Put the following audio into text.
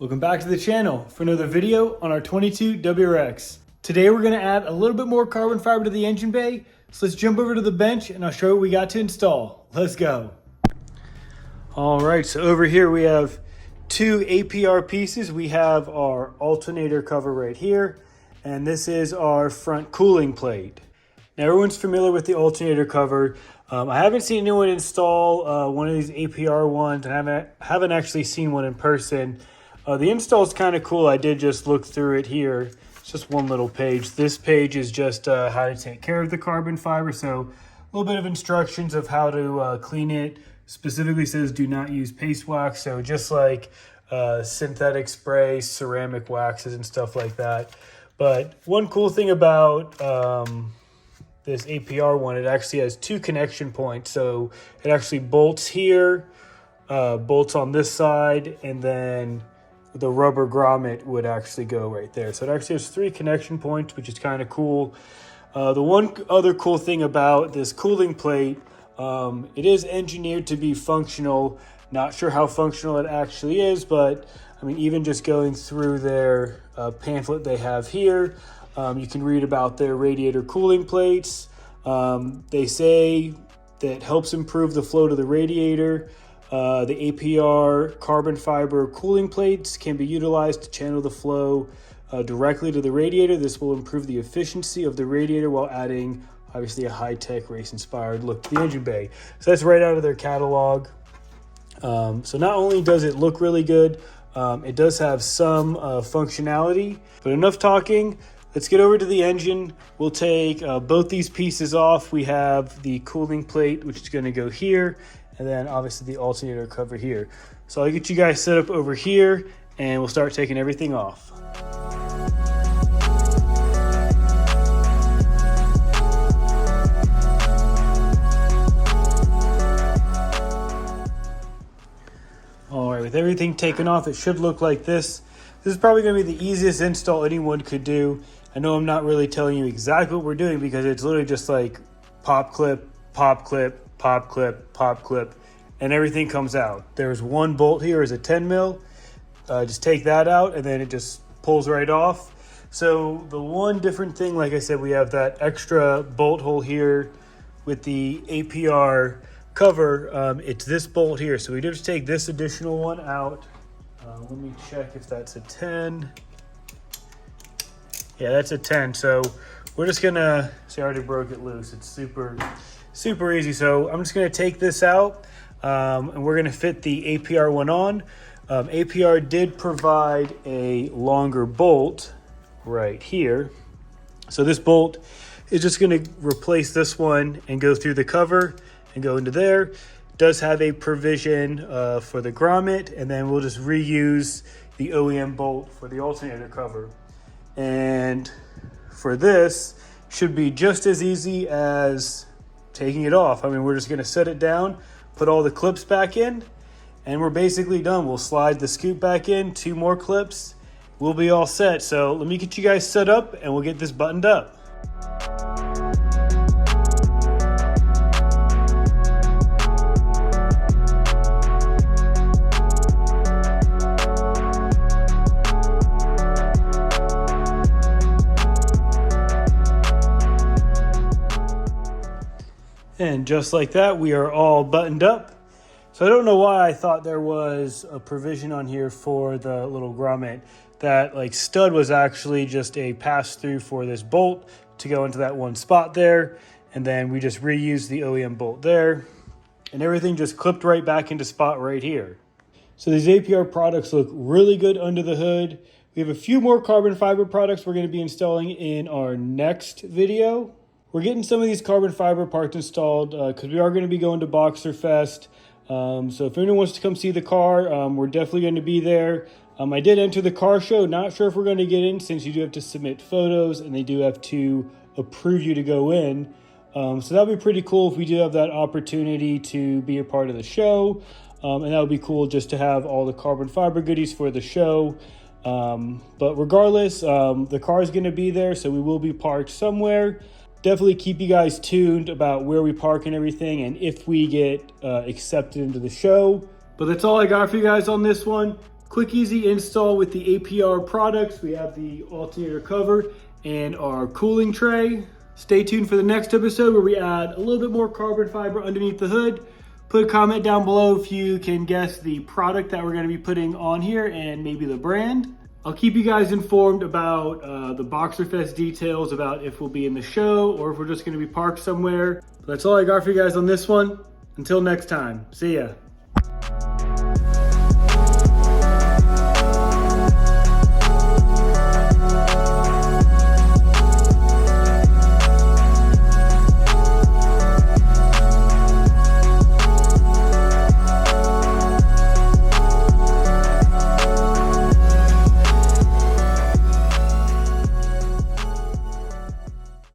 Welcome back to the channel for another video on our 22 WRX. Today we're going to add a little bit more carbon fiber to the engine bay. So let's jump over to the bench and I'll show you what we got to install. Let's go. All right, so over here we have two APR pieces. We have our alternator cover right here, and this is our front cooling plate. Now everyone's familiar with the alternator cover. I haven't seen anyone install one of these APR ones, and I haven't actually seen one in person. The install is kind of cool. I did just look through it here. It's just one little page. This page is just how to take care of the carbon fiber. So a little bit of instructions of how to clean it. Specifically says do not use paste wax. So just like synthetic spray, ceramic waxes and stuff like that. But one cool thing about this APR one, it actually has two connection points. So it actually bolts here, bolts on this side, and then the rubber grommet would actually go right there. So it actually has three connection points, which is kind of cool. The one other cool thing about this cooling plate, it is engineered to be functional. Not sure how functional it actually is, but I mean, even just going through their pamphlet they have here, you can read about their radiator cooling plates. They say that it helps improve the flow to the radiator. The APR carbon fiber cooling plates can be utilized to channel the flow directly to the radiator. This will improve the efficiency of the radiator while adding, obviously, a high-tech race-inspired look to the engine bay. So that's right out of their catalog. So not only does it look really good, it does have some functionality. But enough talking. Let's get over to the engine. We'll take both these pieces off. We have the cooling plate, which is going to go here, and then obviously the alternator cover here. So I'll get you guys set up over here and we'll start taking everything off. All right, with everything taken off, it should look like this. This is probably going to be the easiest install anyone could do. I know I'm not really telling you exactly what we're doing because it's literally just like pop clip, pop clip, pop clip, pop clip, and everything comes out. There's one bolt here is a 10 mil. Just take that out and then it just pulls right off. So the one different thing, like I said, we have that extra bolt hole here with the APR cover. It's this bolt here. So we just take this additional one out. Let me check if that's a 10. Yeah, that's a 10. So we're just gonna, see, I already broke it loose. It's super easy. So I'm just gonna take this out and we're gonna fit the APR one on. APR did provide a longer bolt right here. So this bolt is just gonna replace this one and go through the cover and go into there. It does have a provision for the grommet, and then we'll just reuse the OEM bolt for the alternator cover. And for this, should be just as easy as taking it off. I mean, we're just gonna set it down, put all the clips back in, and we're basically done. We'll slide the scoop back in, 2 more clips, we'll be all set. So let me get you guys set up and we'll get this buttoned up. And just like that, we are all buttoned up. So I don't know why I thought there was a provision on here for the little grommet. That like stud was actually just a pass through for this bolt to go into that one spot there. And then we just reused the OEM bolt there. And everything just clipped right back into spot right here. So these APR products look really good under the hood. We have a few more carbon fiber products we're going to be installing in our next video. We're getting some of these carbon fiber parts installed because we are going to be going to Boxer Fest. So if anyone wants to come see the car, we're definitely going to be there. I did enter the car show. Not sure if we're going to get in since you do have to submit photos and they do have to approve you to go in. So that would be pretty cool if we do have that opportunity to be a part of the show. And that would be cool just to have all the carbon fiber goodies for the show. But regardless, the car is going to be there, so we will be parked somewhere. Definitely keep you guys tuned about where we park and everything and if we get accepted into the show. But that's all I got for you guys on this one. quick, easy install with the APR products. We have the alternator cover and our cooling tray. Stay tuned for the next episode where we add a little bit more carbon fiber underneath the hood. Put a comment down below if you can guess the product that we're going to be putting on here and maybe the brand. I'll keep you guys informed about the Boxer Fest details, about if we'll be in the show or if we're just going to be parked somewhere. But that's all I got for you guys on this one. Until next time, see ya.